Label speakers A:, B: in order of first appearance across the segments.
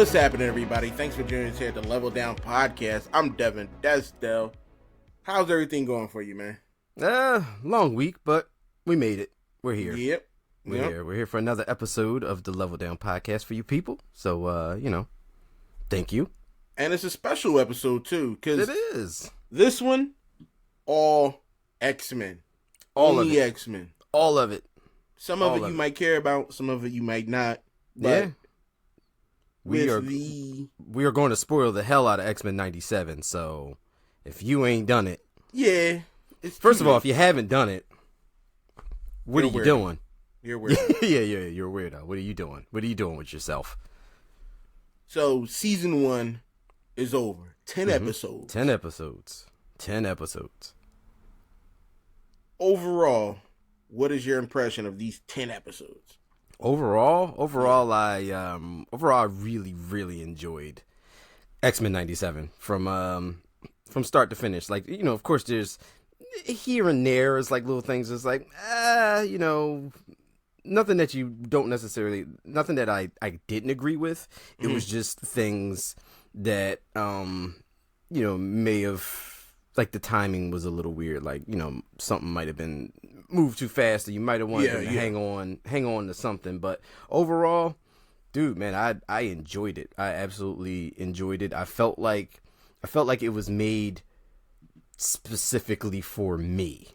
A: What's happening, everybody? Thanks for joining us here at the Level Down Podcast. I'm Devin Desdell. How's everything going for you, man?
B: Long week, but we made it. We're here.
A: Yep.
B: We're here for another episode of the Level Down Podcast for you people. So, thank you.
A: And it's a special episode, too, because
B: it is.
A: This one, all X-Men. Only X-Men.
B: All of it.
A: Some of it you might care about, some of it you might not. But
B: we are going to spoil the hell out of X-Men 97, so if you ain't done it...
A: Yeah.
B: First of all, if you haven't done it, what are you doing?
A: You're weird.
B: Yeah, you're a weirdo. What are you doing? What are you doing with yourself?
A: So, season 1 is over. 10 episodes.
B: 10 episodes. 10 episodes.
A: Overall, what is your impression of these 10 episodes?
B: Overall, I really, really enjoyed X-Men 97 from start to finish. Like, of course, there's here and there is like little things. It's like, nothing that you don't necessarily, nothing that I didn't agree with. It was just things that, may have, like the timing was a little weird. Like, something might have been moved too fast, or you might have wanted to hang on to something. But overall, dude, man, I enjoyed it. I absolutely enjoyed it. I felt like it was made specifically for me.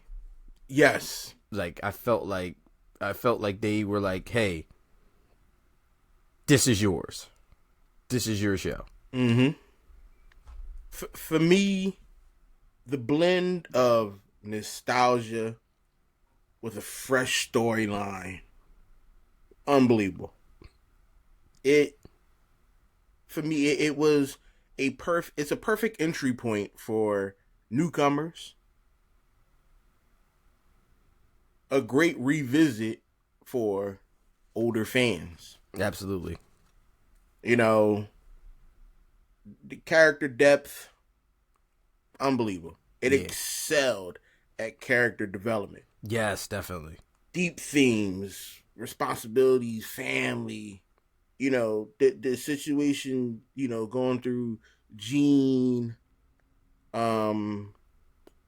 A: Yes.
B: Like I felt like they were like, hey, this is yours. This is your show.
A: Mm-hmm. For me, the blend of nostalgia with a fresh storyline, unbelievable. For me, it was it's a perfect entry point for newcomers. A great revisit for older fans.
B: Absolutely.
A: The character depth, unbelievable. It excelled at character development.
B: Yes, definitely.
A: Deep themes, responsibilities, family, the situation, going through Jean,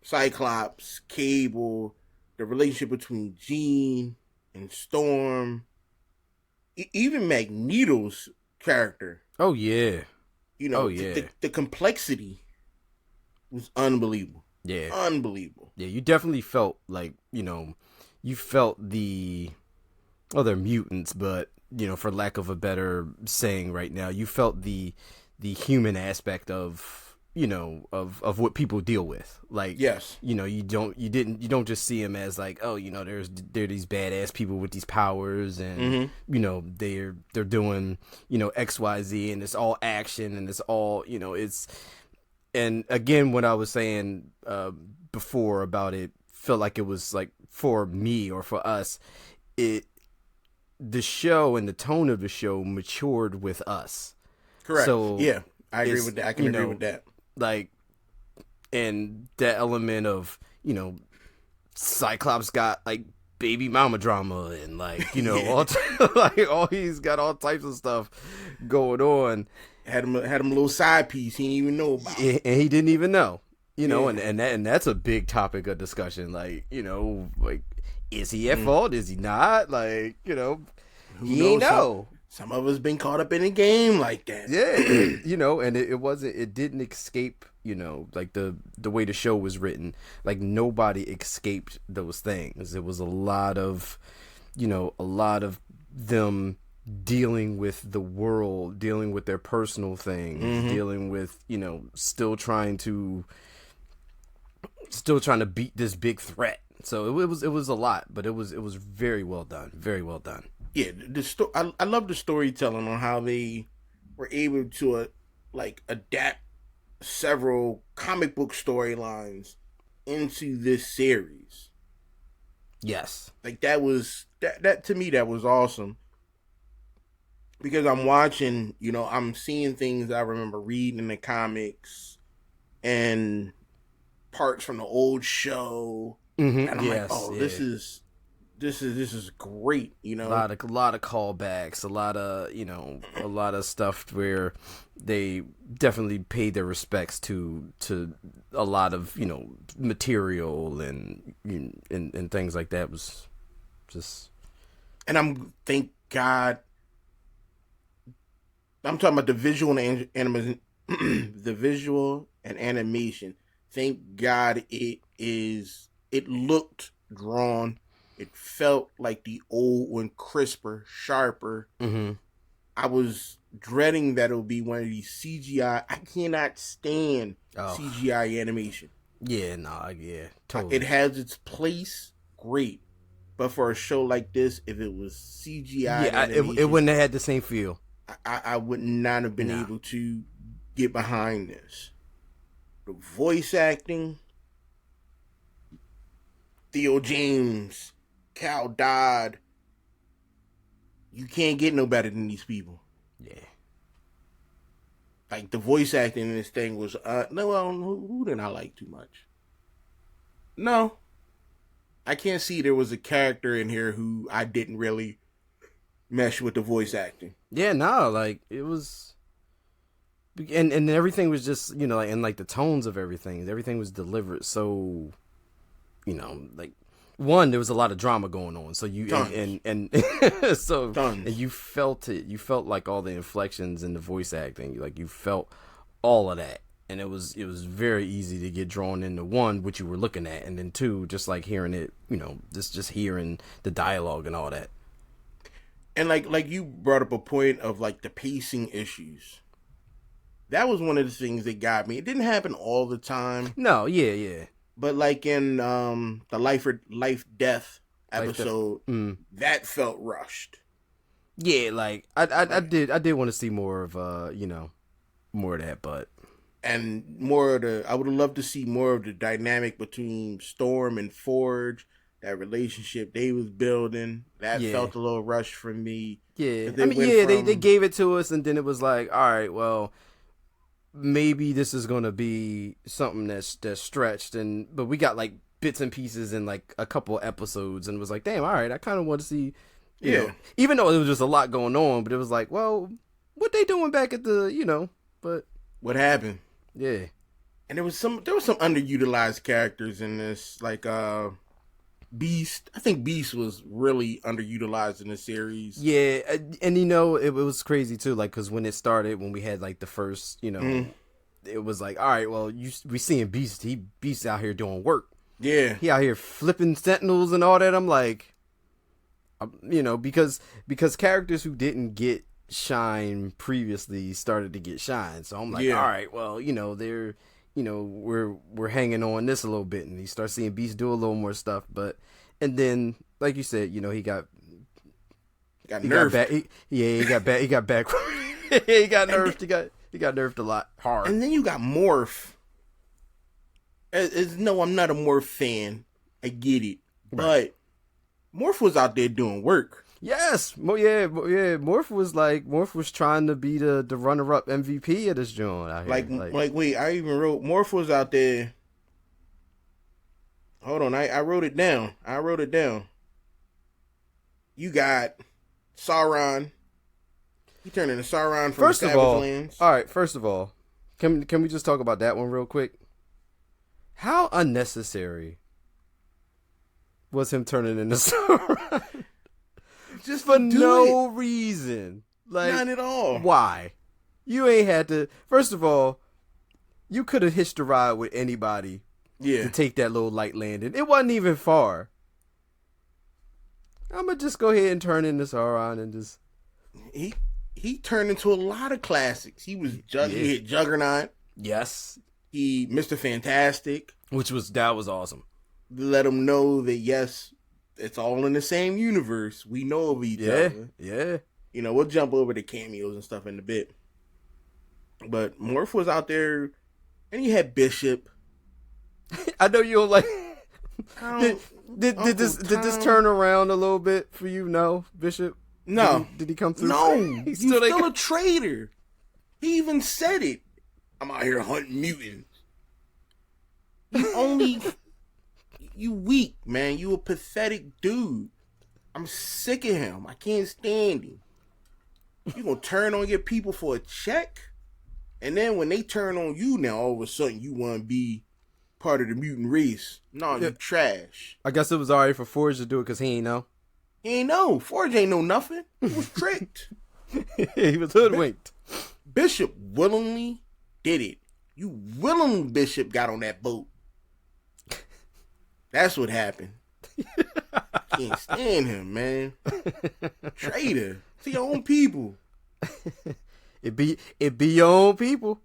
A: Cyclops, Cable, the relationship between Jean and Storm, even Magneto's character.
B: Oh, yeah.
A: The complexity was unbelievable.
B: Yeah.
A: Unbelievable.
B: Yeah, you definitely felt like, you felt they're mutants, but, for lack of a better saying right now, you felt the human aspect of, of what people deal with. Like,
A: yes,
B: you don't just see them as like, oh, they're these badass people with these powers, and they're doing XYZ, and it's all action, and it's all it's. And again, what I was saying before about it felt like it was like for me or for us, the show and the tone of the show matured with us.
A: Correct.
B: So
A: yeah, I agree with that. I can agree with that.
B: Like, and that element of, Cyclops got like baby mama drama, and like, he's got all types of stuff going on.
A: Had him a little side piece he didn't even know about.
B: And he didn't even know. And that's a big topic of discussion. Like, like, is he at fault? Is he not? Like, he ain't know.
A: Some of us been caught up in a game like that.
B: Yeah, and it didn't escape, like the way the show was written. Like, nobody escaped those things. It was a lot of them dealing with the world, dealing with their personal things, dealing with, still trying to beat this big threat. So it was a lot, but it was very well done. Very well done.
A: Yeah, I love the storytelling on how they were able to adapt several comic book storylines into this series.
B: Yes.
A: Like, that was that to me, that was awesome. Because I'm watching, I'm seeing things I remember reading in the comics and parts from the old show. And I'm this this is great. You know,
B: a lot of callbacks, a lot of stuff where they definitely paid their respects to a lot of material and things like that. Was just,
A: and thank God. I'm talking about the visual and the visual and animation. Thank God it looked drawn. It felt like the old one, crisper, sharper.
B: mm-hmm.
A: I was dreading that it would be one of these CGI. I cannot stand CGI animation.
B: Yeah, totally.
A: It has its place, great. But for a show like this, if it was CGI animation,
B: it wouldn't have had the same feel.
A: I would not have been able to get behind this. The voice acting, Theo James, Cal Dodd, you can't get no better than these people.
B: Yeah.
A: Like, the voice acting in this thing was, who didn't I like too much? No. I can't see there was a character in here who I didn't really mesh with the voice acting.
B: Yeah, no, like, it was, and everything was just, and like the tones of everything was delivered so, like, one, there was a lot of drama going on, so you and so
A: Tons.
B: and you felt it. You felt like all the inflections in the voice acting, like you felt all of that, and it was very easy to get drawn into one, what you were looking at, and then two, just like hearing it, just hearing the dialogue and all that.
A: And like you brought up a point of like the pacing issues. That was one of the things that got me. It didn't happen all the time.
B: No, yeah.
A: But like in the life death episode, that felt rushed.
B: Yeah, like I did want to see more of more of that, but
A: and more of I would have loved to see more of the dynamic between Storm and Forge, that relationship they was building. That felt a little rushed for me.
B: Yeah, they gave it to us, and then it was like, all right, well, maybe this is gonna be something that's stretched, but we got like bits and pieces in like a couple episodes, and it was like, damn, all right, I kind of want to see, you know, even though it was just a lot going on, but it was like, well, what they doing back at the, but
A: what happened?
B: Yeah,
A: and there was some underutilized characters in this, like Beast. I think Beast was really underutilized in the series.
B: Yeah, and it was crazy too, like, because when it started, when we had like the first, it was like, all right, well, we seeing Beast. Beast out here doing work.
A: Yeah,
B: he out here flipping Sentinels and all that. I'm like, because characters who didn't get shine previously started to get shine. So I'm like, all right, well, they're. We're hanging on this a little bit, and you start seeing Beast do a little more stuff, and then, like you said, he got
A: nerfed.
B: He got back. He got back. He got nerfed. He got nerfed a lot hard.
A: And then you got Morph. No, I'm not a Morph fan. I get it, but Morph was out there doing work.
B: Yes, Morph was trying to be the runner-up MVP of this joint out here.
A: Like, wait, I even wrote Morph was out there. Hold on, I wrote it down. You got Sauron. He turned into Sauron from Savage Lands.
B: All right. First of all, can we just talk about that one real quick? How unnecessary was him turning into Sauron?
A: Just
B: for no reason. Like,
A: none at all.
B: Why? You ain't had to. First of all, you could have hitched a ride with anybody to take that little light landing. It wasn't even far. I'm going to just go ahead and turn into Sauron and just...
A: He turned into a lot of classics. He was he hit Juggernaut.
B: Yes.
A: He Mr. Fantastic.
B: That was awesome.
A: Let him know that, yes, it's all in the same universe. We know of each other.
B: Yeah.
A: We'll jump over the cameos and stuff in a bit. But Morph was out there, and he had Bishop.
B: I know you don't like... Did this turn around a little bit for you? No, Bishop?
A: No.
B: Did he come through?
A: No. He's still a traitor. He even said it. I'm out here hunting mutants. You weak, man. You a pathetic dude. I'm sick of him. I can't stand him. You gonna turn on your people for a check? And then when they turn on you now, all of a sudden you want to be part of the mutant race. No, you trash.
B: I guess it was alright for Forge to do it because he ain't know.
A: He ain't know. Forge ain't know nothing. He was tricked.
B: He was hoodwinked.
A: Bishop willingly did it. You willingly, Bishop, got on that boat. That's what happened. Can't stand him, man. Traitor to your own people.
B: It be your own people.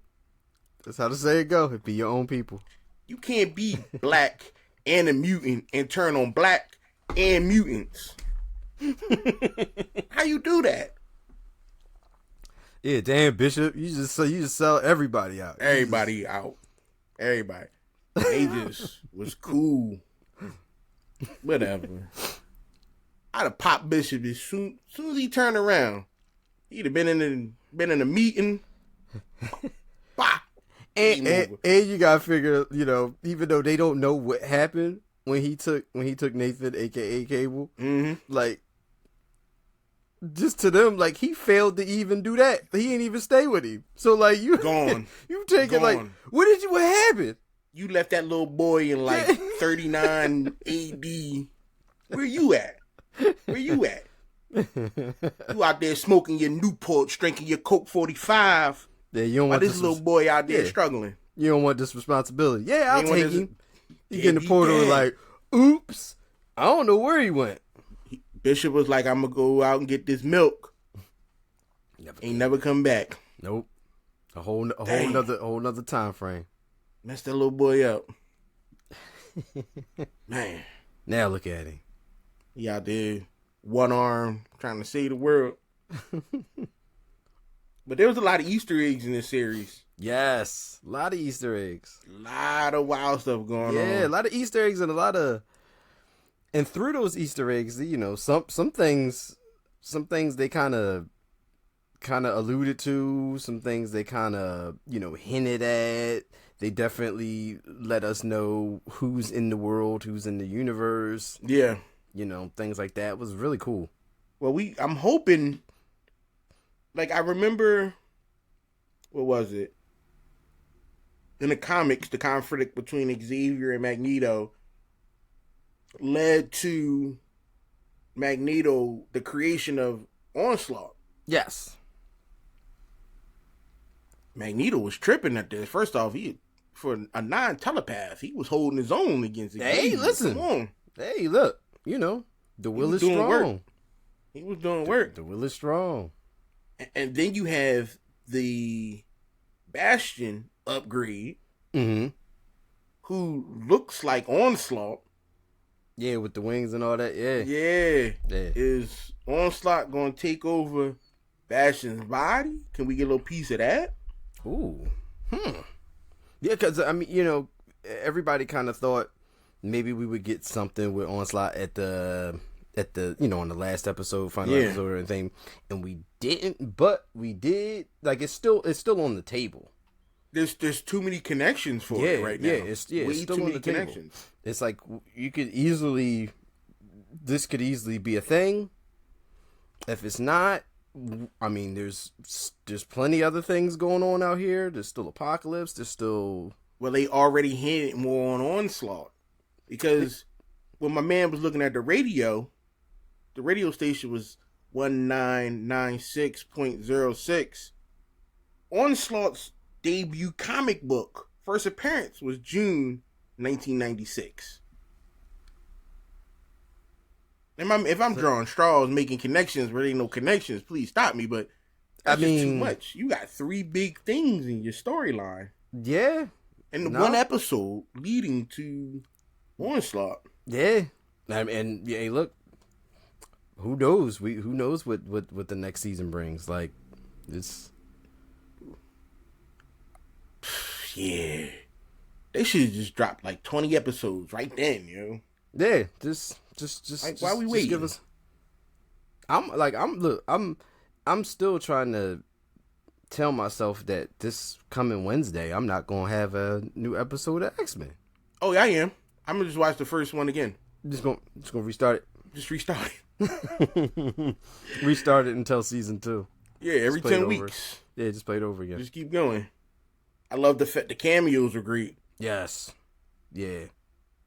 B: That's how the saying go. It be your own people.
A: You can't be black and a mutant and turn on black and mutants. How you do that?
B: Yeah, damn, Bishop, you just sell everybody out.
A: Everybody out. Everybody. They just was cool. Whatever. I'd have popped Bishop as soon as he turned around. He'd have been in a meeting. Bah.
B: And you gotta figure, even though they don't know what happened when he took Nathan, aka Cable, like, just to them, like, he failed to even do that. He didn't even stay with him. So like you
A: gone.
B: You take it like, what happened?
A: You left that little boy in like 39 AD. Where you at? Where you at? You out there smoking your Newport, drinking your Coke 45.
B: Yeah, you don't want
A: this little boy out there struggling.
B: You don't want this responsibility. Yeah, I'll take him. You get in the portal like, oops, I don't know where he went.
A: Bishop was like, I'm gonna go out and get this milk. Never come back.
B: Nope. A whole nother time frame.
A: Messed that little boy up. Man.
B: Now look at him.
A: He out there, one arm, trying to save the world. But there was a lot of Easter eggs in this series.
B: Yes. A lot of Easter eggs.
A: A lot of wild stuff going on.
B: Yeah, a lot of Easter eggs and through those Easter eggs, some things they kind of alluded to, some things they kind of, hinted at. They definitely let us know who's in the world, who's in the universe.
A: Yeah.
B: Things like that. It was really cool.
A: Well, I'm hoping, like, I remember, what was it? In the comics, the conflict between Xavier and Magneto led to Magneto, the creation of Onslaught.
B: Yes.
A: Magneto was tripping at this. First off, for a non-telepath, he was holding his own against Xavier.
B: Hey, listen.
A: Come on.
B: Hey, look. The will is strong.
A: Work. He was doing work.
B: The will is strong.
A: And then you have the Bastion upgrade, who looks like Onslaught.
B: Yeah, with the wings and all that. Yeah.
A: Yeah. Is Onslaught going to take over Bastion's body? Can we get a little piece of that?
B: Ooh. Yeah, because, everybody kind of thought maybe we would get something with Onslaught at the on the last episode, final episode and thing, and we didn't, but we did. Like, it's still on the table.
A: There's too many connections for it right now.
B: It's still on the table. It's like this could easily be a thing. If it's not, I mean, there's plenty other things going on out here. There's still Apocalypse. There's still...
A: Well, they already hinted more on Onslaught. Because when my man was looking at the radio station was 1996.06. Onslaught's debut comic book, first appearance, was June 1996. If I'm drawing straws, making connections where there ain't no connections, please stop me. But that's just too much. You got 3 big things in your storyline.
B: Yeah.
A: And one episode leading to Onslaught.
B: Yeah. And hey, look, who knows? Who knows what the next season brings? Like, it's...
A: Yeah. They should have just dropped like 20 episodes right then,
B: Yeah, just
A: like, why are we waiting?
B: Give us... I'm still trying to tell myself that this coming Wednesday I'm not gonna have a new episode of XMen.
A: Oh yeah, I am. I'm gonna just watch the first one again.
B: Just gonna restart it.
A: Just restart it.
B: Restarted until season 2.
A: Yeah, every 10 weeks.
B: Yeah, just play it over again.
A: Just keep going. I love the cameos were great.
B: Yes. Yeah.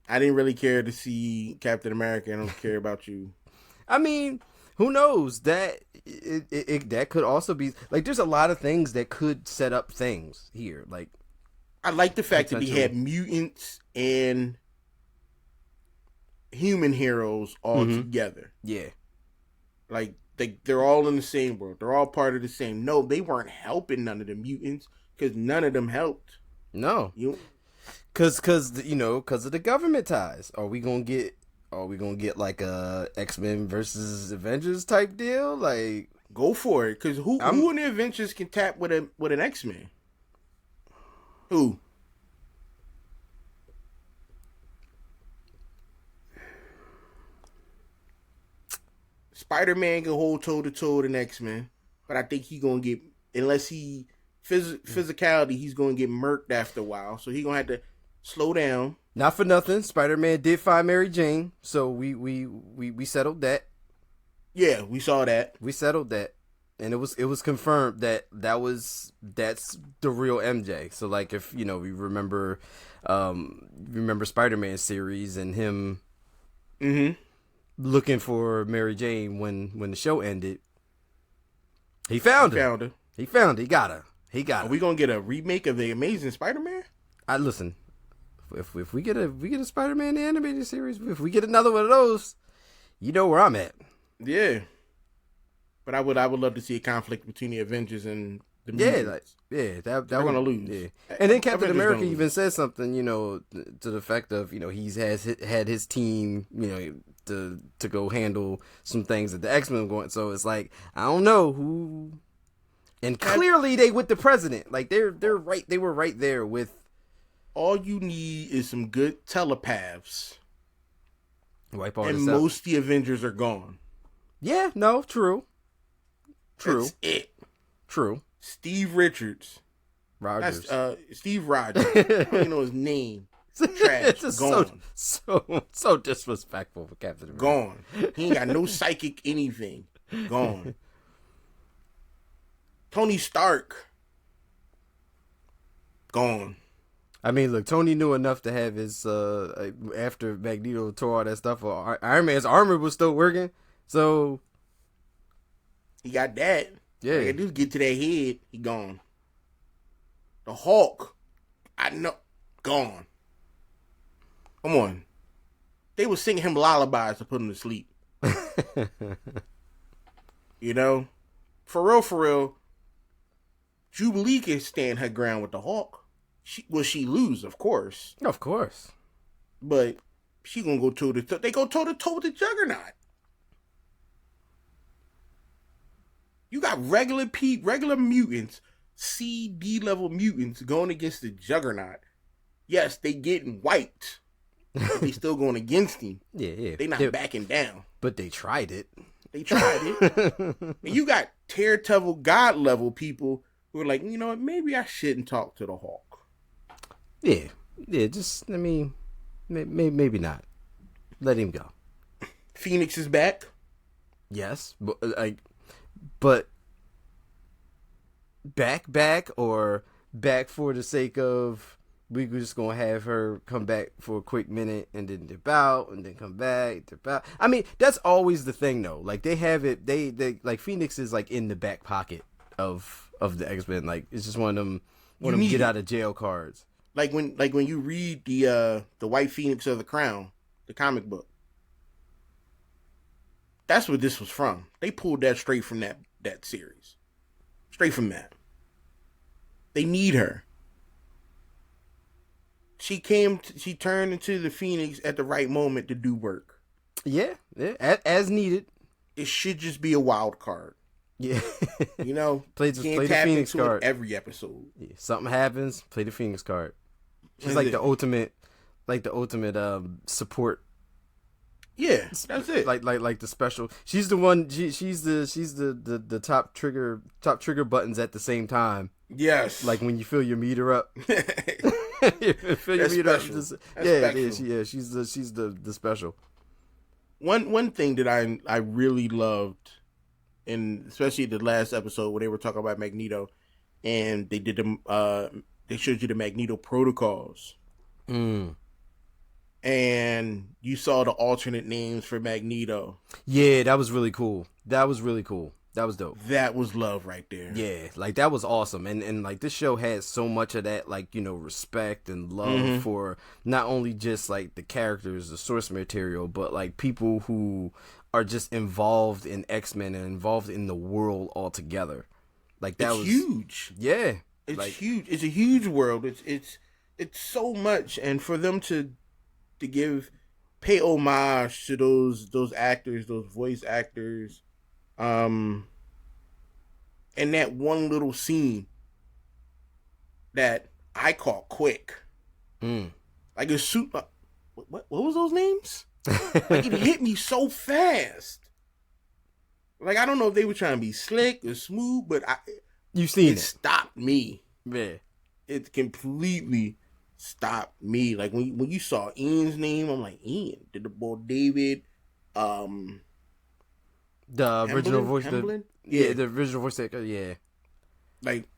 A: I didn't really care to see Captain America. I don't care about you.
B: I mean, who knows? That that could also be like. There's a lot of things that could set up things here. Like,
A: I like the fact that we had mutants and human heroes all together.
B: Yeah.
A: Like they're all in the same world. They're all part of the same. No, they weren't helping none of the mutants because none of them helped.
B: No. Cause of the government ties. Are we gonna get like a X-Men versus Avengers type deal? Like,
A: go for it. Cause who in the Avengers can tap with an X-Men? Who? Spider-Man can hold toe-to-toe with an X-Men, but I think he gonna get, unless he physicality, he's gonna get murked after a while. So he gonna have to slow down.
B: Not for nothing, Spider-Man did find Mary Jane, so we settled that.
A: Yeah, we saw that.
B: We settled that, and it was confirmed that's the real MJ. So like, if we remember Spider-Man series and him looking for Mary Jane when the show ended, he found her. He found her. He got her.
A: Are we gonna get a remake of the Amazing Spider-Man?
B: Listen. If we get a Spider-Man animated series, if we get another one of those, you know where I'm at.
A: Yeah, but I would love to see a conflict between the Avengers and the mutants.
B: That
A: we're gonna lose.
B: Yeah. And then Captain America even says something, to the effect of, he's had his team, to go handle some things that the X-Men going. So it's like, I don't know who. And clearly they with the president, like they're right. They were right there with.
A: All you need is some good telepaths.
B: Wipe all
A: and
B: this
A: most of the Avengers are gone.
B: Yeah, no, true.
A: That's it.
B: True.
A: Steve Richards.
B: Rogers.
A: Steve Rogers. I don't even know his name. Trash. Gone.
B: So disrespectful for Captain America.
A: Gone. He ain't got no psychic anything. Gone. Tony Stark. Gone.
B: I mean, look, Tony knew enough to have his, after Magneto tore all that stuff, Iron Man's armor was still working, so.
A: He got that.
B: Yeah.
A: Like, just get to that head, he gone. The Hulk, I know, gone. Come on. They were singing him lullabies to put him to sleep. For real, Jubilee can stand her ground with the Hulk. She lose, of course.
B: Of course.
A: But she gonna go toe-to-toe. They go toe-to-toe with the Juggernaut. You got regular mutants, C, D level mutants going against the Juggernaut. Yes, they getting wiped. But they still going against him.
B: Yeah.
A: They not backing down.
B: But they tried it.
A: And you got Daredevil God level people who are like, you know what, maybe I shouldn't talk to the Hulk.
B: Yeah, just, I mean, maybe not. Let him go.
A: Phoenix is back.
B: Yes, but back or back for the sake of we were just gonna have her come back for a quick minute and then dip out and then come back, dip out. I mean, that's always the thing though. Like they have it, they like Phoenix is like in the back pocket of the X-Men. Like it's just one of them get out of jail cards.
A: Like when you read the White Phoenix of the Crown, the comic book. That's what this was from. They pulled that straight from that series. Straight from that. They need her. She turned into the Phoenix at the right moment to do work.
B: Yeah, as needed.
A: It should just be a wild card.
B: Yeah.
A: Play the Phoenix card every episode.
B: Yeah. Something happens, play the Phoenix card. She's like the ultimate support.
A: Yeah, that's it.
B: Like the special. She's the one. She's the top trigger buttons at the same time.
A: Yes.
B: Like when you fill your meter up.
A: Fill your meter up.
B: She's the special.
A: one thing that I really loved, and especially the last episode where they were talking about Magneto, and they showed you the Magneto protocols,
B: Mm.
A: and you saw the alternate names for Magneto.
B: Yeah, that was really cool. That was really cool. That was dope.
A: That was love right there.
B: Yeah, like that was awesome. And like this show had so much of that, like, you know, respect and love for not only just like the characters, the source material, but like people who are just involved in X-Men and involved in the world altogether. Like that
A: It's
B: was
A: huge.
B: Yeah.
A: It's
B: Like,
A: huge. It's a huge world. It's so much, and for them to pay homage to those actors, those voice actors, and that one little scene that I caught quick,
B: mm.
A: like a suit. What was those names? Like it hit me so fast. Like I don't know if they were trying to be slick or smooth, but
B: You've seen
A: it stopped me.
B: Yeah.
A: It completely stopped me. Like when you saw Ian's name, I'm like, Ian, did the boy David,
B: The original voice,
A: yeah,
B: the original voice actor, yeah.
A: like,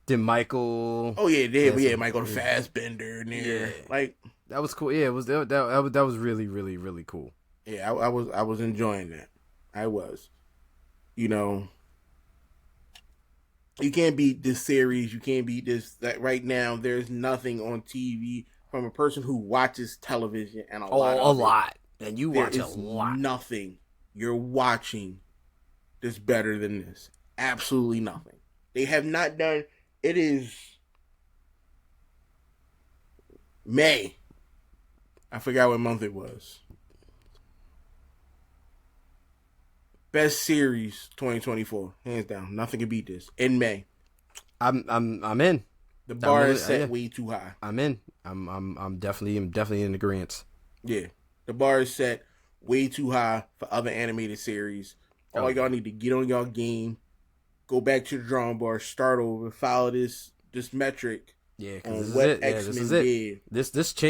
B: Then Michael.
A: oh yeah, Michael the Fassbender in there, like
B: that was cool. Yeah, it was that was really really really cool.
A: yeah, I was enjoying that. I was, you know, you can't beat this series. You can't beat this. That right now, there's nothing on TV from a person who watches television and a lot.
B: And you watch a lot.
A: Nothing you're watching that's better than this. Absolutely nothing. They have not done. It is May. I forgot what month it was. Best series 2024, hands down. Nothing can beat this in May.
B: I'm in.
A: The bar is set way too high.
B: I'm in. I'm definitely in agreement.
A: Yeah, the bar is set way too high for other animated series. All y'all need to get on y'all game, go back to the drawing board, start over, follow this metric.
B: Yeah, because this is it.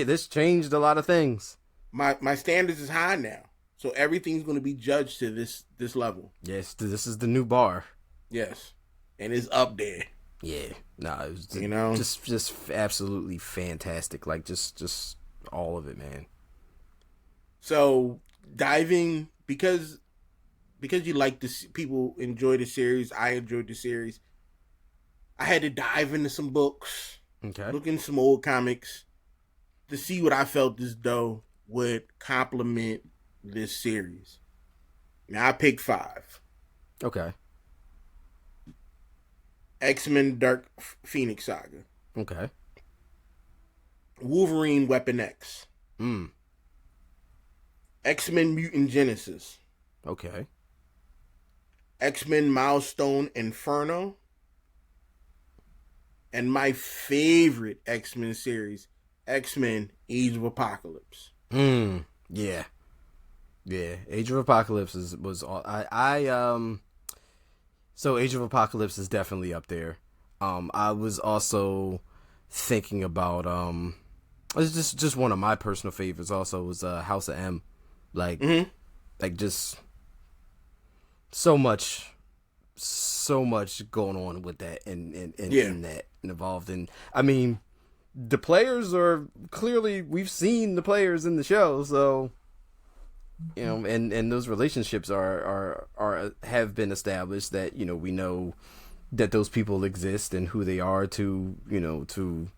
B: This changed a lot of things.
A: My standards is high now. So everything's going to be judged to this level.
B: Yes, this is the new bar.
A: Yes, and it's up there.
B: Yeah, it was just absolutely fantastic. Like just all of it, man.
A: So diving because you like this, people enjoy the series. I enjoyed the series. I had to dive into some books, look in some old comics to see what I felt as though would complement this series. Now I picked 5.
B: Okay.
A: XMen Dark Phoenix Saga.
B: Okay.
A: Wolverine Weapon X. X-Men Mutant Genesis.
B: Okay.
A: X-Men Milestone Inferno. And my favorite X-Men series, X-Men Age of Apocalypse.
B: Yeah. Yeah, Age of Apocalypse was all so Age of Apocalypse is definitely up there. I was also thinking about it's just one of my personal favorites also was House of M. Like just so much going on with that and in that and involved in. I mean, the players are clearly, we've seen the players in the show, so you know, and those relationships are have been established, that, you know, we know that those people exist and who they are to, you know, to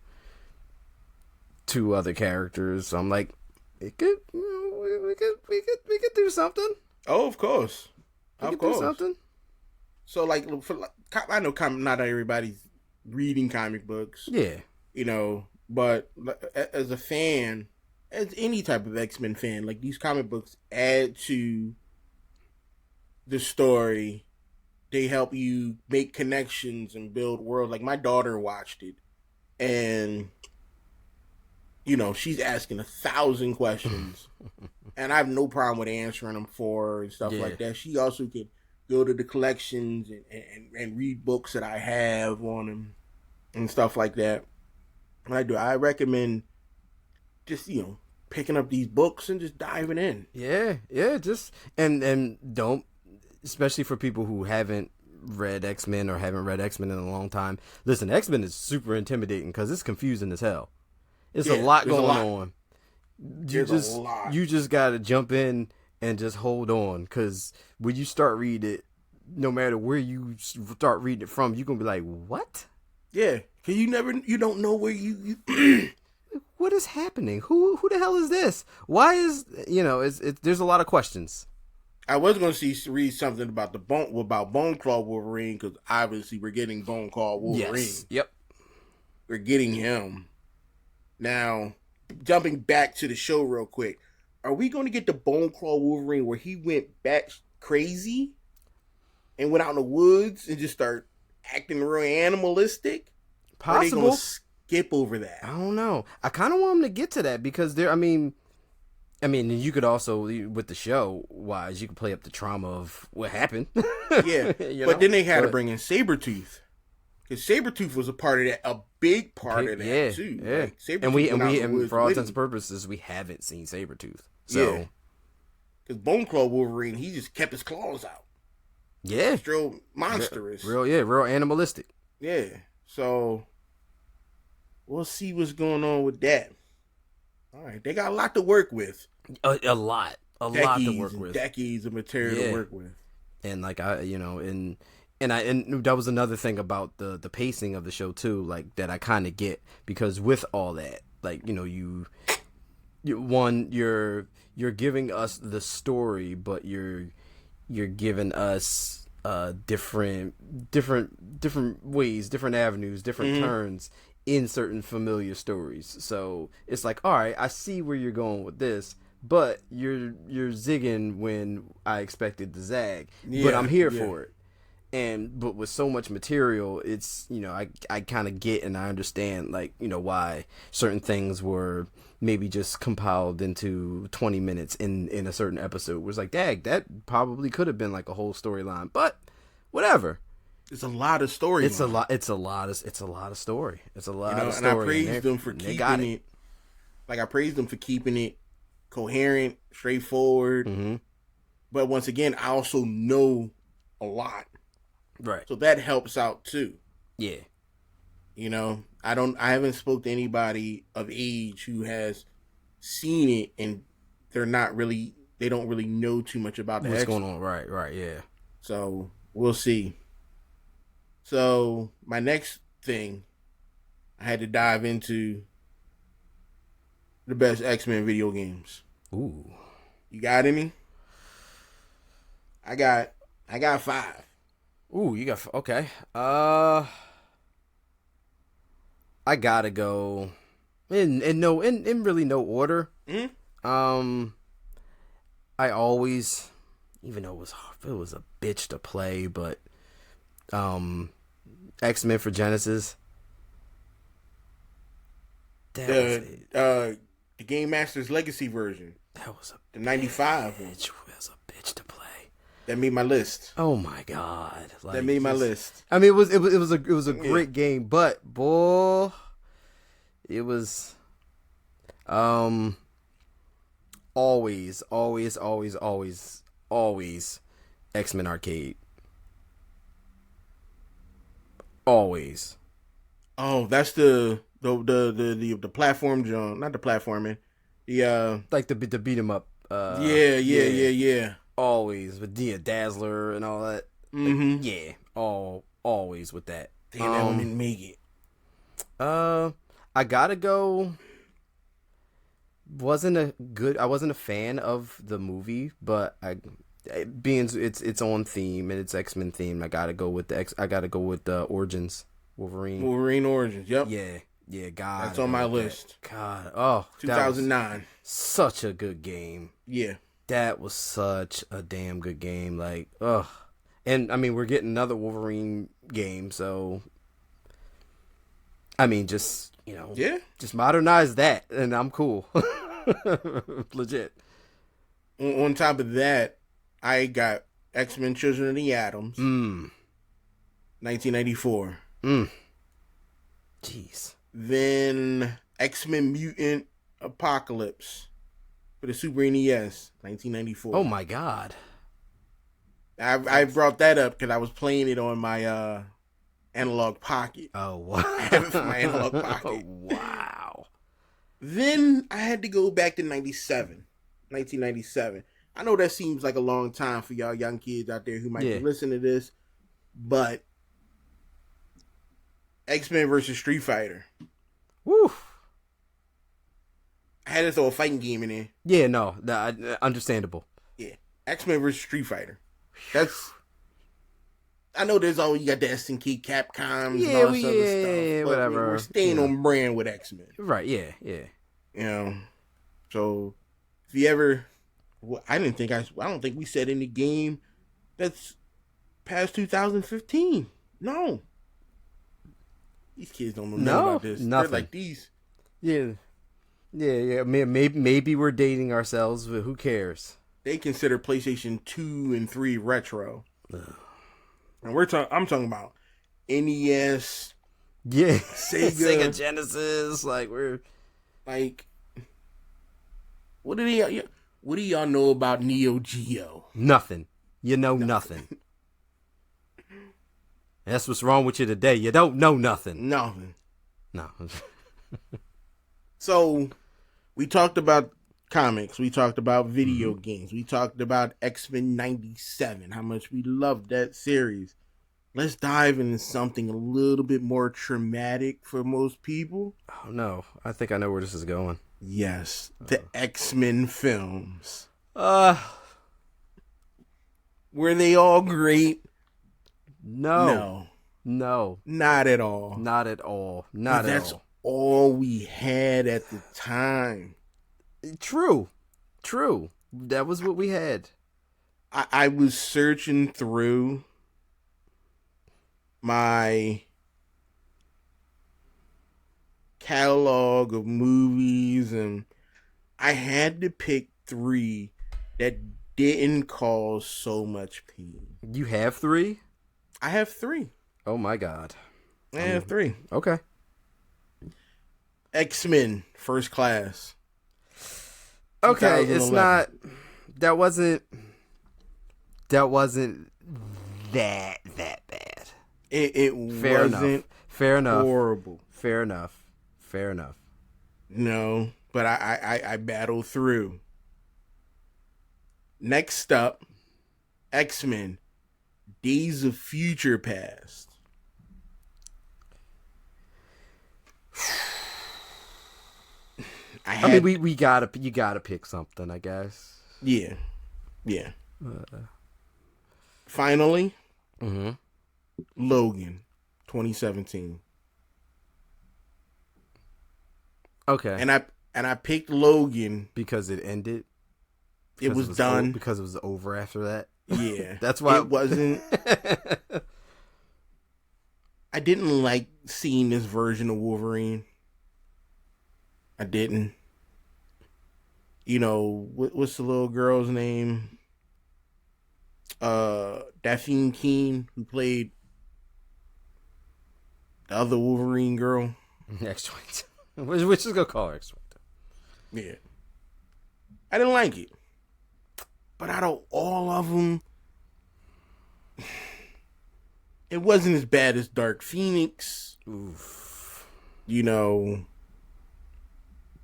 B: other characters. So I'm like, it could, you know, we could do something.
A: Oh, of course.
B: We could do something.
A: So like, I know not everybody's reading comic books.
B: Yeah.
A: You know, but as a fan, as any type of X-Men fan, like, these comic books add to the story. They help you make connections and build worlds. Like, my daughter watched it, and, you know, she's asking 1,000 questions, and I have no problem with answering them for her and stuff like that. She also could go to the collections and read books that I have on them and stuff like that. I recommend just, you know, picking up these books and just diving in.
B: Yeah, just and don't, especially for people who haven't read X-Men or haven't read X-Men in a long time. Listen, X-Men is super intimidating because it's confusing as hell. It's a lot going on. You just got to jump in and just hold on, because when you start reading it, no matter where you start reading it from, you're gonna be like, what?
A: Yeah, because you don't know where you
B: what is happening? Who the hell is this? Why is, there's a lot of questions.
A: I was going to read something about Bone Claw Wolverine, because obviously we're getting Bone Claw Wolverine.
B: Yes. Yep.
A: We're getting him. Now, jumping back to the show real quick, are we going to get the Bone Claw Wolverine where he went back crazy and went out in the woods and just started acting real animalistic?
B: Possible. Or are they going to
A: skip over that?
B: I don't know. I kind of want him to get to that, because I mean, you could also, with the show wise, you could play up the trauma of what happened.
A: Yeah, but then they had to bring in Sabretooth, because Sabretooth was a big part of that too.
B: Yeah,
A: like,
B: and for all intents and purposes, we haven't seen Sabretooth. So,
A: because Bone Claw Wolverine, he just kept his claws out.
B: Yeah,
A: real monstrous.
B: Real animalistic.
A: Yeah, so we'll see what's going on with that. All right, they got a lot to work with.
B: A lot to work with.
A: Decades of material to work with. And
B: like and that was another thing about the pacing of the show too, like that I kind of get, because with all that, like, you're giving us the story, but you're giving us different ways, different avenues, different turns in certain familiar stories. So it's like, all right, I see where you're going with this, but you're zigging when I expected to zag. But I'm here for it. But with so much material, it's, I kind of get and I understand, like, why certain things were maybe just compiled into 20 minutes in a certain episode. It was like, dang, that probably could have been like a whole storyline, but whatever.
A: It's a lot of story.
B: It's a lot of story. It's a lot of story.
A: And I praise them for keeping it. Like, I praise them for keeping it coherent, straightforward. Mm-hmm. But once again, I also know a lot.
B: Right.
A: So that helps out too.
B: Yeah.
A: I haven't spoke to anybody of age who has seen it and they don't really know too much about
B: what's going on. Right, yeah.
A: So we'll see. So my next thing, I had to dive into the best X-Men video games.
B: Ooh.
A: You got any? I got 5.
B: Ooh, you got, okay. I gotta go in really no order.
A: Mm-hmm.
B: I always, even though it was a bitch to play, but X-Men for Genesis.
A: The Game Master's Legacy version.
B: That was
A: the 95 one.
B: It was a bitch to play.
A: That made my list.
B: Oh my god!
A: Like, that made my list.
B: I mean, it was a great game, but boy, it was always X-Men Arcade. Always.
A: Oh, that's the platform jump, not the platforming. The
B: like the beat 'em up.
A: Yeah.
B: Always with Dazzler and all that.
A: Mm-hmm.
B: Yeah, always with that.
A: Damn, that one didn't make it.
B: I gotta go. I wasn't a fan of the movie, but being it's on theme and it's X-Men theme, I gotta go with the Origins.
A: Wolverine Origins. Yep.
B: Yeah. God,
A: that's on my list.
B: God, oh,
A: 2009.
B: Such a good game.
A: Yeah.
B: That was such a damn good game. Like, ugh. And I mean, we're getting another Wolverine game, so I mean, just just modernize that, and I'm cool. Legit.
A: On top of that, I got X-Men: Children of the Atoms, 1994.
B: Jeez.
A: Then X-Men: Mutant Apocalypse, for the Super NES, 1994.
B: Oh my god.
A: I brought that up because I was playing it on my analog pocket.
B: Oh wow.
A: I have it for my analog pocket.
B: Wow.
A: Then I had to go back to 1997. I know that seems like a long time for y'all young kids out there who might be listening to this, but X-Men versus Street Fighter.
B: Woo.
A: I had to throw a fighting game in there.
B: Yeah, no, understandable.
A: Yeah, X-Men versus Street Fighter. That's. I know there's always you got the SNK Capcoms and all this other stuff, but
B: whatever.
A: We're staying on brand with X-Men.
B: Right? Yeah.
A: You know, so if you ever, well, I don't think we said any game that's past 2015. No, these kids don't know about this.
B: Nothing.
A: They're like these.
B: Yeah. Maybe we're dating ourselves, but who cares?
A: They consider PlayStation 2 and 3 retro.
B: Ugh.
A: And I'm talking about NES.
B: Yeah.
A: Sega
B: Genesis. Like what
A: do y'all know about Neo Geo?
B: Nothing. You know nothing. That's what's wrong with you today. You don't know nothing.
A: Nothing.
B: No.
A: So, we talked about comics. We talked about video games. We talked about X-Men 97, how much we loved that series. Let's dive into something a little bit more traumatic for most people.
B: Oh, no. I think I know where this is going.
A: Yes. The X-Men films. Were they all great?
B: No.
A: Not at all. That's all we had at the time.
B: True. That was what we had.
A: I was searching through my catalog of movies, and I had to pick 3 that didn't cause so much pain.
B: You have 3?
A: I have 3.
B: Oh my god.
A: I have 3.
B: Okay.
A: X-Men First Class.
B: Okay, it's not. That wasn't that bad.
A: It wasn't
B: Fair enough.
A: horrible.
B: Fair enough.
A: No, but I battled through. Next up, X-Men Days of Future Past.
B: I mean, you gotta pick something, I guess.
A: Yeah. Finally, Logan, 2017.
B: Okay.
A: And I picked Logan
B: because it ended.
A: It was done
B: because it was over after that.
A: Yeah,
B: that's why
A: it wasn't. I didn't like seeing this version of Wolverine. I didn't. You know, what's the little girl's name? Daphne Keane, who played the other Wolverine girl.
B: X-22. We're just gonna call her X-22.
A: Yeah. I didn't like it. But out of all of them, it wasn't as bad as Dark Phoenix.
B: Oof.
A: You know,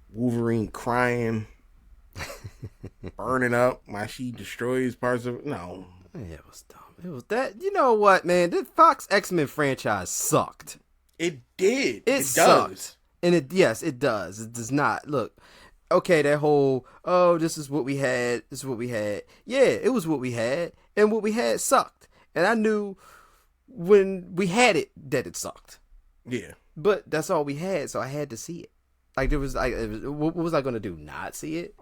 A: Wolverine crying, burning up while she destroys parts of it. No.
B: Yeah, it was dumb. It was that. You know what, man? The Fox X-Men franchise sucked.
A: It did.
B: It sucked. And it does. It does not. Look, okay, that whole, this is what we had. Yeah, it was what we had. And what we had sucked. And I knew when we had it that it sucked.
A: Yeah.
B: But that's all we had, so I had to see it. Like, what was I going to do? Not see it?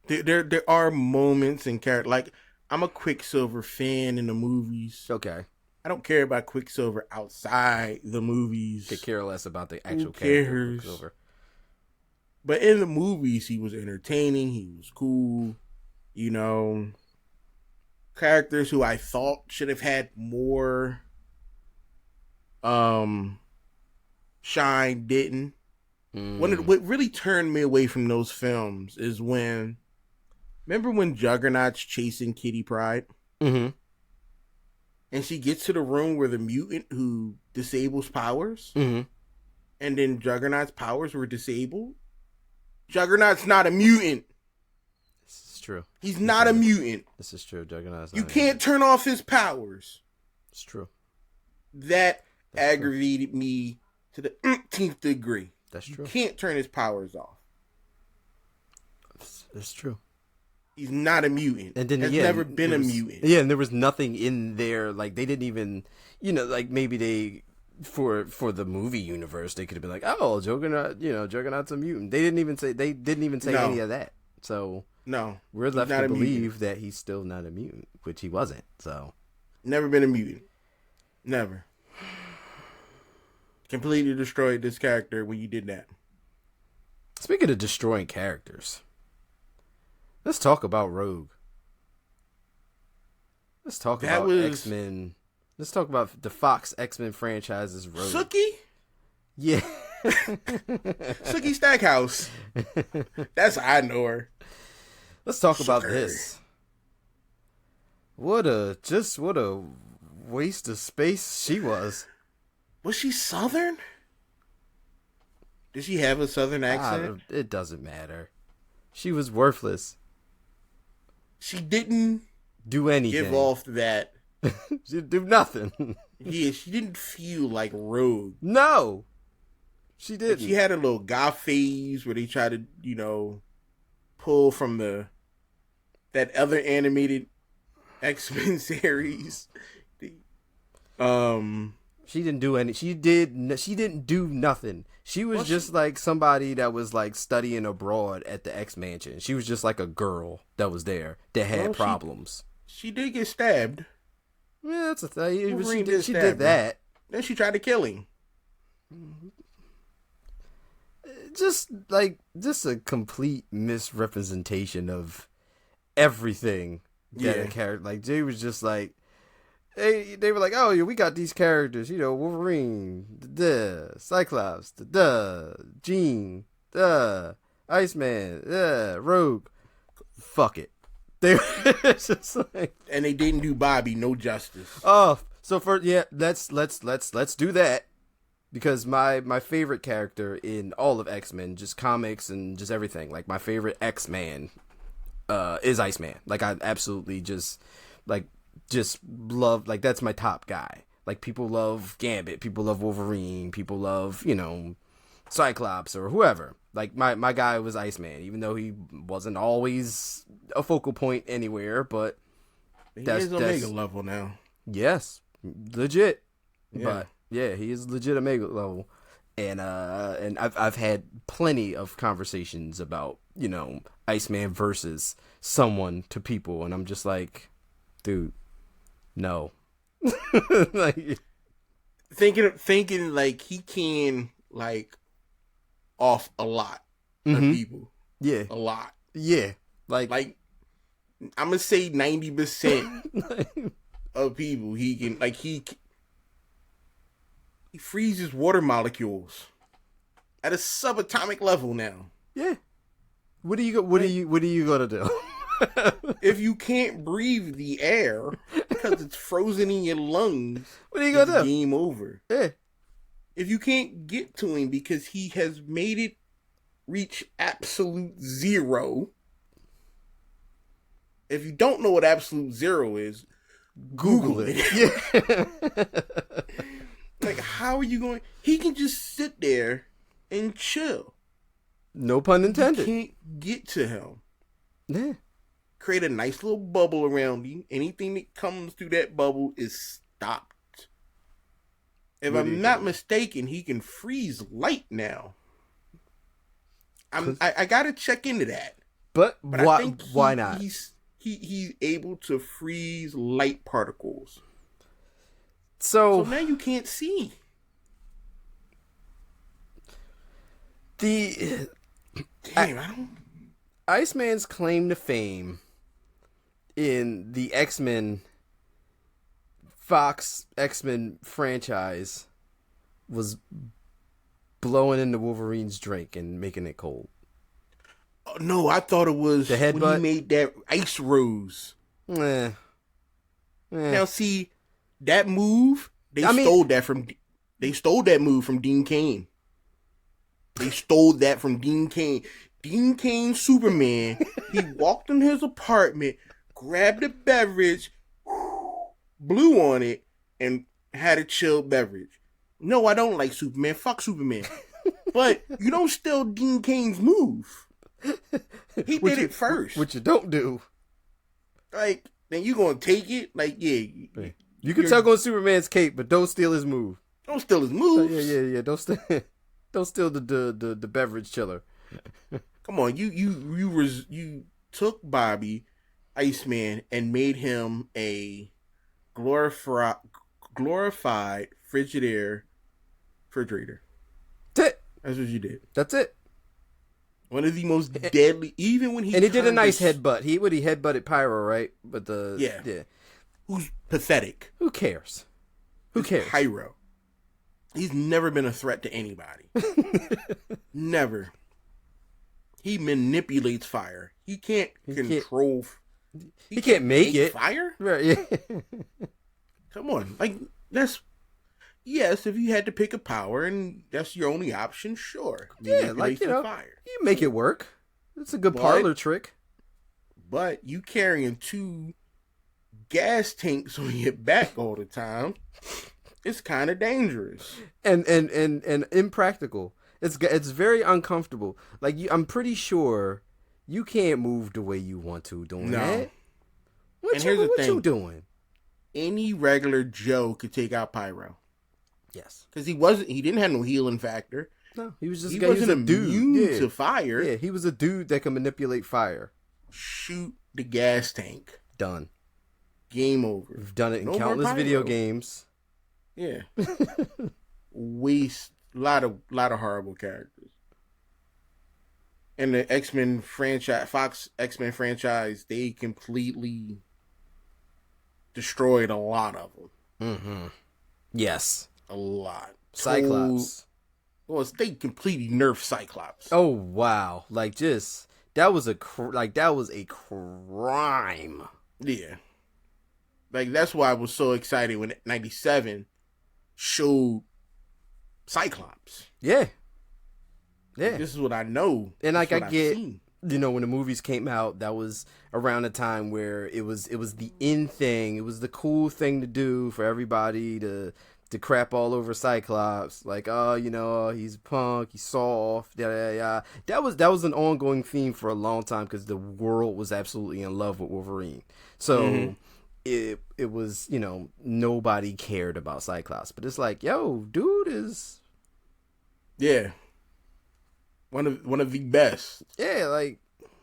A: There are moments in character. Like, I'm a Quicksilver fan in the movies.
B: Okay.
A: I don't care about Quicksilver outside the movies.
B: Could care less about the actual
A: character
B: of Quicksilver.
A: But in the movies, he was entertaining. He was cool. You know, characters who I thought should have had more shine didn't. What really turned me away from those films is when Remember when Juggernaut's chasing Kitty Pryde?
B: Mm-hmm.
A: And she gets to the room where the mutant who disables powers,
B: Mm-hmm.
A: and then Juggernaut's powers were disabled. Juggernaut's not a mutant.
B: This is true.
A: He's not a mutant.
B: This is true. Juggernaut's not
A: You can't turn off his powers.
B: It's true.
A: That's aggravated me to the 18th degree.
B: That's true.
A: You can't turn his powers off.
B: It's true.
A: He's not a mutant.
B: And then
A: has never been a mutant.
B: Yeah, and there was nothing in there. Like, they didn't even, like, maybe they, for the movie universe, they could have been like, oh, Juggernaut's a mutant. They didn't even say any of that. So
A: no,
B: we're left to believe that he's still not a mutant, which he wasn't. So
A: never been a mutant. Never. Completely destroyed this character when you did that.
B: Speaking of destroying characters, let's talk about Rogue. Let's talk about X-Men. Let's talk about the Fox X-Men franchise's Rogue.
A: Sookie?
B: Yeah.
A: Sookie Stackhouse. That's how I know her.
B: Let's talk about this. What a waste of space she was.
A: Was she Southern? Did she have a Southern accent?
B: It doesn't matter. She was worthless.
A: She didn't
B: do anything.
A: Give off that.
B: She didn't do nothing.
A: Yeah, she didn't feel like Rogue.
B: No, she didn't.
A: She had a little goth phase where they tried to, pull from that other animated X-Men series.
B: She didn't do any. She didn't do nothing. She was just like somebody that was like studying abroad at the X Mansion. She was just like a girl that was there that had problems.
A: She did get stabbed.
B: Yeah, that's a thing. She did that.
A: Then she tried to kill him.
B: Just a complete misrepresentation of everything that a character. Like, Jay was just like, they were like, oh, yeah, we got these characters, Wolverine, Cyclops, Jean, Iceman, Rogue. Fuck it. They were just like,
A: and they didn't do Bobby no justice.
B: Oh, so let's do that, because my favorite character in all of X-Men, just comics and just everything, like my favorite X-Man is Iceman. Like, I absolutely just love, like, that's my top guy. Like, people love Gambit, people love Wolverine, people love, Cyclops or whoever. Like, my guy was Iceman, even though he wasn't always a focal point anywhere, but
A: that's Omega level now.
B: Yes, legit.
A: Yeah.
B: But yeah, he is legit Omega level. And I've had plenty of conversations about, Iceman versus someone to people, and I'm just like, dude, no. Like,
A: thinking like he can, like, off a lot of people.
B: Yeah.
A: A lot.
B: Yeah. Like
A: I'm gonna say 90% of people he can, like, he freezes water molecules at a subatomic level now.
B: Yeah. What are you gonna do?
A: If you can't breathe the air because it's frozen in your lungs,
B: what are you gonna do?
A: Game over.
B: Yeah.
A: If you can't get to him because he has made it reach absolute zero. If you don't know what absolute zero is, Google it.
B: Yeah.
A: Like, how are you going? He can just sit there and chill.
B: No pun intended.
A: You can't get to him.
B: Yeah.
A: Create a nice little bubble around him. Anything that comes through that bubble is stopped. If I'm not mistaken, he can freeze light now. I gotta check into that.
B: But why?
A: I think
B: why not?
A: He's able to freeze light particles.
B: So
A: now you can't see.
B: Iceman's claim to fame in the Fox X-Men franchise was blowing into Wolverine's drink and making it cold.
A: Oh, no, I thought it was
B: The
A: when he
B: headbutt?
A: made that ice rose.
B: Eh.
A: Now, see, that move,
B: I mean,
A: they stole that move from Dean Cain. They stole that from Dean Cain. Dean Cain Superman, he walked in his apartment, grabbed a beverage, blew on it, and had a chilled beverage. No, I don't like Superman. Fuck Superman. But you don't steal Dean Cain's move. He did it first.
B: Which you don't do.
A: Like, then you gonna take it? Like, yeah.
B: You can tug on Superman's cape, but don't steal his move.
A: Don't steal his moves.
B: Yeah. Don't steal the beverage chiller.
A: Come on, you took Bobby, Iceman, and made him a glorified refrigerator.
B: That's it.
A: That's what you did.
B: That's it.
A: One of the most deadly, even when he
B: and he did a nice headbutt. He headbutted Pyro, right? But yeah.
A: Who's pathetic?
B: Who cares? Who cares?
A: Pyro. He's never been a threat to anybody. Never. He manipulates fire. He can't control.
B: He can't make it
A: fire.
B: Right? Yeah.
A: Come on, like that's. Yes, if you had to pick a power and that's your only option, sure.
B: Yeah, like fire. You make it work. It's a good parlor trick.
A: But you carrying 2 gas tanks on your back all the time, it's kind of dangerous
B: and impractical. It's very uncomfortable. Like I'm pretty sure you can't move the way you want to doing that. What you doing?
A: Any regular Joe could take out Pyro.
B: Yes,
A: because he didn't have no healing factor.
B: No, he was just
A: he wasn't immune to fire.
B: Yeah, he was a dude that can manipulate fire.
A: Shoot the gas tank.
B: Done.
A: Game over.
B: We've done it in countless video games.
A: Yeah. Waste a lot of horrible characters. And the X-Men franchise, Fox X-Men franchise, they completely destroyed a lot of them.
B: Mm-hmm. Yes.
A: A lot.
B: Cyclops.
A: They completely nerfed Cyclops.
B: Oh wow! Like that was a crime.
A: Yeah. Like that's why I was so excited when 97 showed Cyclops.
B: Yeah.
A: Yeah. This is what I know.
B: And like I get, when the movies came out, that was around the time where it was the in thing. It was the cool thing to do for everybody to crap all over Cyclops, like, he's a punk, he's soft, That was an ongoing theme for a long time because the world was absolutely in love with Wolverine. So it was, nobody cared about Cyclops, but it's like, yo, dude is,
A: one of the best.
B: Yeah, like,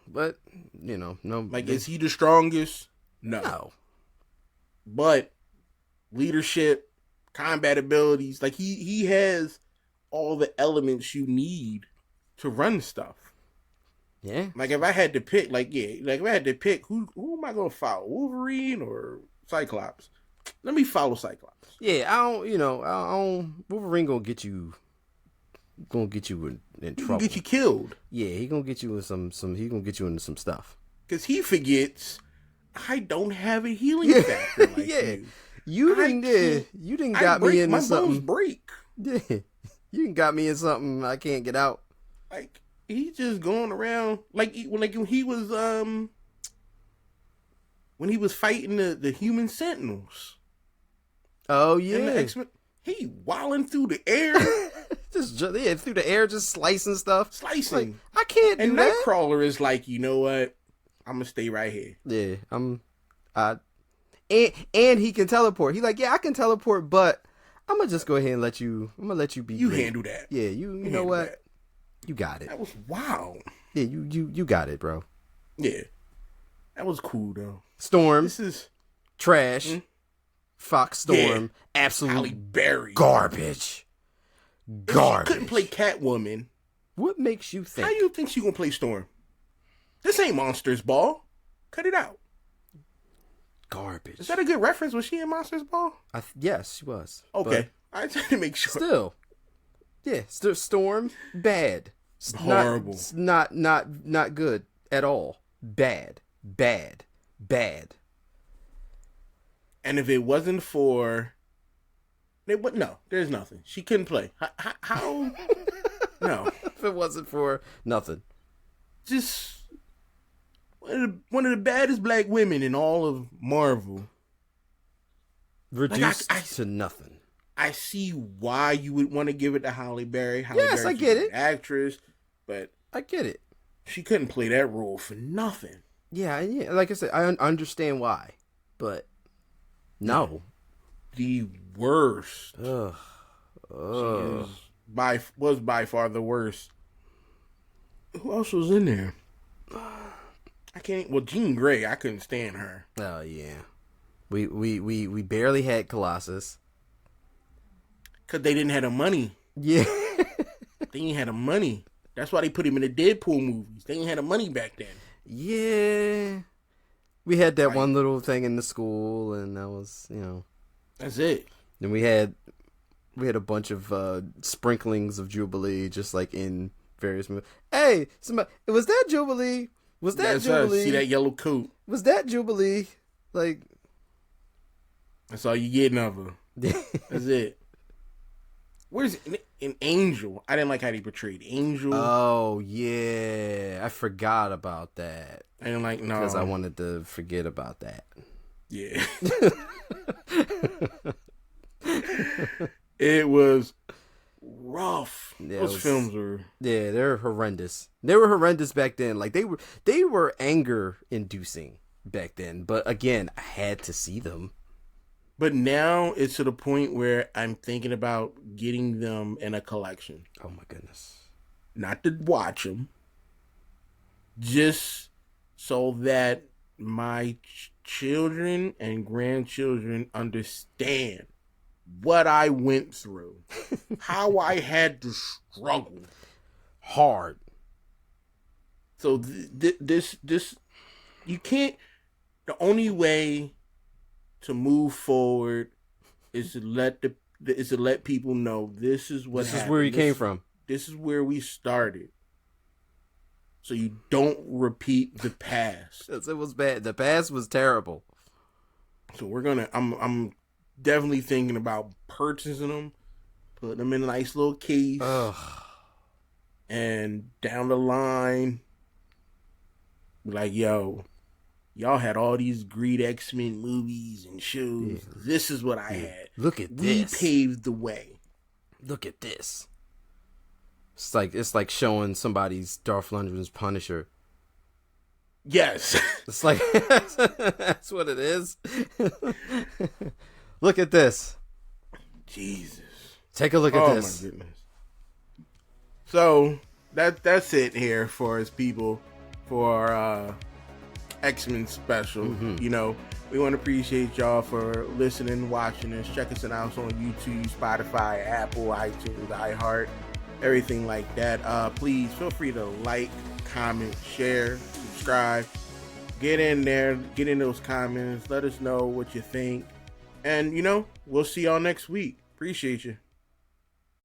B: but no,
A: like, is he the strongest? No. But leadership, combat abilities, like he has all the elements you need to run stuff.
B: Yeah.
A: Like if I had to pick, who am I gonna follow? Wolverine or Cyclops? Let me follow Cyclops.
B: Yeah, I don't Wolverine gonna get you in trouble.
A: Get you killed.
B: Yeah, he gonna get you in he gonna get you into some stuff.
A: Cause he forgets I don't have a healing factor like you.
B: You didn't got me into something.
A: My bones break.
B: Yeah, you got me in something I can't get out.
A: Like he just going around like when he was fighting the human Sentinels.
B: Oh yeah,
A: and the X-Men, he wilding through the air,
B: through the air, just slicing stuff.
A: Like,
B: I can't do that.
A: And Nightcrawler is like, you know what? I'm gonna stay right here.
B: Yeah, And he can teleport. He like, yeah, I can teleport, but I'm gonna just go ahead and let you be.
A: You
B: great.
A: handle that.
B: Yeah, you know what? That. You got it.
A: That was wild.
B: Yeah, you got it, bro.
A: Yeah, that was cool though.
B: Storm.
A: This is
B: trash. Mm-hmm. Fox Storm. Yeah. Absolute
A: Halle Berry.
B: Garbage.
A: She couldn't play Catwoman.
B: What makes you think?
A: How you think she gonna play Storm? This ain't Monsters Ball. Cut it out.
B: Garbage.
A: Is that a good reference? Was she in Monsters Ball?
B: Yes, she was.
A: Okay. I tried to make sure.
B: Still. Yeah, Storm, bad.
A: Horrible.
B: It's not good at all. Bad.
A: And if it wasn't for, no, there's nothing. She couldn't play. How? No.
B: If it wasn't for nothing.
A: Just one of the baddest black women in all of Marvel.
B: Reduced to nothing.
A: I see why you would want to give it to Halle Berry.
B: Yes, I get it.
A: Actress, but
B: I get it.
A: She couldn't play that role for nothing.
B: Yeah. Like I said, I understand why, but no.
A: The worst.
B: Ugh.
A: She was by far the worst. Who else was in there? I can't. Well, Jean Grey. I couldn't stand her.
B: Oh yeah. We barely had Colossus.
A: Cause they didn't have the money.
B: Yeah.
A: They didn't have the money. That's why they put him in the Deadpool movies. They didn't have the money back then.
B: Yeah. We had that one little thing in the school, and that was,
A: That's it.
B: Then we had a bunch of sprinklings of Jubilee, just like in various movies. Hey, somebody, was that Jubilee? Was that Jubilee?
A: See that yellow coat?
B: Was that Jubilee? Like,
A: that's all you getting of her. That's it. What is it? An Angel? I didn't like how they portrayed Angel.
B: Oh yeah, I forgot about that.
A: I didn't like
B: because I wanted to forget about that.
A: Yeah. It was rough.
B: Yeah,
A: Those films were.
B: Yeah, they're horrendous. They were horrendous back then. Like they were anger inducing back then. But again, I had to see them.
A: But now it's to the point where I'm thinking about getting them in a collection.
B: Oh my goodness.
A: Not to watch them. Just so that my children and grandchildren understand what I went through. How I had to struggle.
B: Hard.
A: So this, you can't, the only way to move forward is to let people know this is what happened.
B: This is where you came from.
A: This is where we started. So you don't repeat the past.
B: It was bad. The past was terrible.
A: So I'm definitely thinking about purchasing them, putting them in a nice little case.
B: Ugh.
A: And down the line, like, yo, y'all had all these great XMen movies and shows. Yeah. This is what I had.
B: Look at this.
A: We paved the way.
B: Look at this. It's like showing somebody's Dolph Lundgren's Punisher.
A: Yes.
B: It's like that's what it is. Look at this.
A: Jesus.
B: Take a look at this.
A: Oh my goodness. So that's it here for us people for XMen special. Mm-hmm. We want to appreciate y'all for listening, watching us. Check us out on YouTube, Spotify, Apple, iTunes, iHeart, everything like that. Please feel free to like, comment, share, subscribe. Get in there, get in those comments. Let us know what you think. And, we'll see y'all next week. Appreciate you.